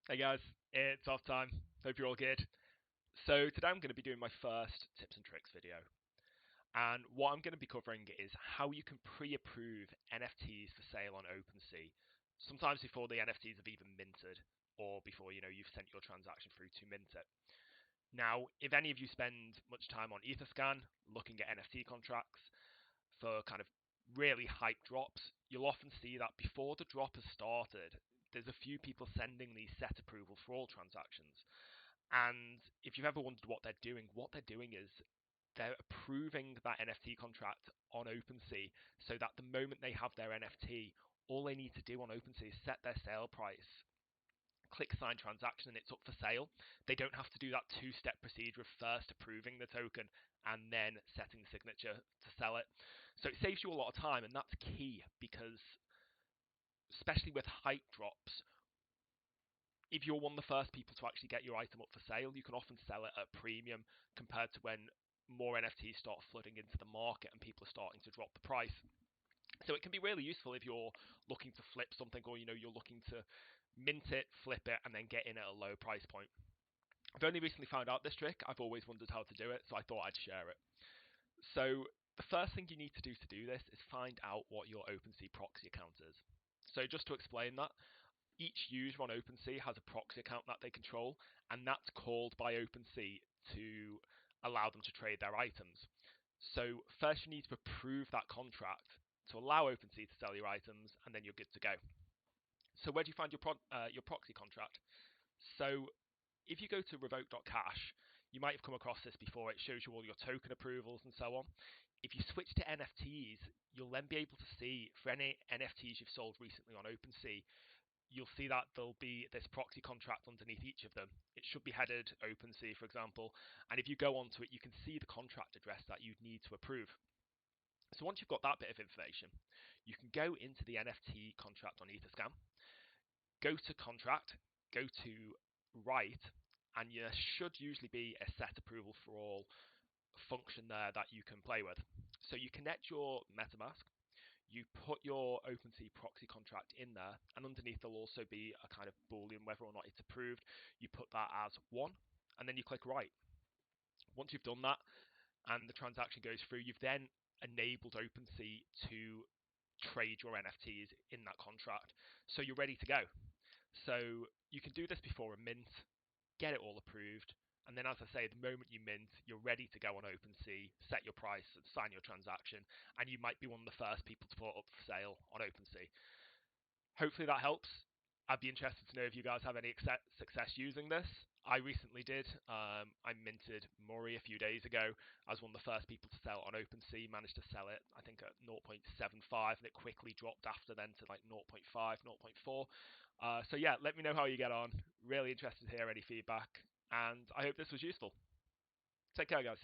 Hey guys, it's off time. Hope you're all good. So today I'm going to be doing my first tips and tricks video. And what I'm going to be covering is how you can pre-approve NFTs for sale on OpenSea. Sometimes before the NFTs have even minted or before you've sent your transaction through to mint it. Now, if any of you spend much time on Etherscan looking at NFT contracts for kind of really hype drops, you'll often see that before the drop has started, there's a few people sending these set approval for all transactions. And if you've ever wondered what they're doing is they're approving that NFT contract on OpenSea so that the moment they have their NFT, all they need to do on OpenSea is set their sale price, click sign transaction, and it's up for sale. They don't have to do that two-step procedure of first approving the token and then setting the signature to sell it. So it saves you a lot of time, and that's key because, especially with hype drops, if you're one of the first people to actually get your item up for sale, you can often sell it at a premium compared to when more NFTs start flooding into the market and people are starting to drop the price. So it can be really useful if you're looking to flip something, or you're looking to mint it, flip it, and then get in at a low price point. I've only recently found out this trick. I've always wondered how to do it, so I thought I'd share it. So the first thing you need to do this is find out what your OpenSea proxy account is. So just to explain that, each user on OpenSea has a proxy account that they control, and that's called by OpenSea to allow them to trade their items. So first you need to approve that contract to allow OpenSea to sell your items, and then you're good to go. So where do you find your proxy contract? So if you go to revoke.cash, you might have come across this before. It shows you all your token approvals and so on. If you switch to NFTs, you'll then be able to see for any NFTs you've sold recently on OpenSea, you'll see that there'll be this proxy contract underneath each of them. It should be headed OpenSea, for example, and if you go onto it, you can see the contract address that you'd need to approve. So once you've got that bit of information, you can go into the NFT contract on Etherscan, go to contract, go to write, and there should usually be a set approval for all function there that you can play with. So you connect your MetaMask, you put your OpenSea proxy contract in there, and underneath there'll also be a kind of boolean whether or not it's approved. You put that as 1, and then you click write. Once you've done that and the transaction goes through, you've then enabled OpenSea to trade your NFTs in that contract. So you're ready to go. So you can do this before a mint, get it all approved, and then, as I say, the moment you mint, you're ready to go on OpenSea, set your price, and sign your transaction, and you might be one of the first people to put it up for sale on OpenSea. Hopefully that helps. I'd be interested to know if you guys have any success using this. I recently did. I minted Murray a few days ago. I was one of the first people to sell on OpenSea, managed to sell it, I think, at 0.75, and it quickly dropped after then to like 0.5, 0.4. So yeah, let me know how you get on. Really interested to hear any feedback, and I hope this was useful. Take care, guys.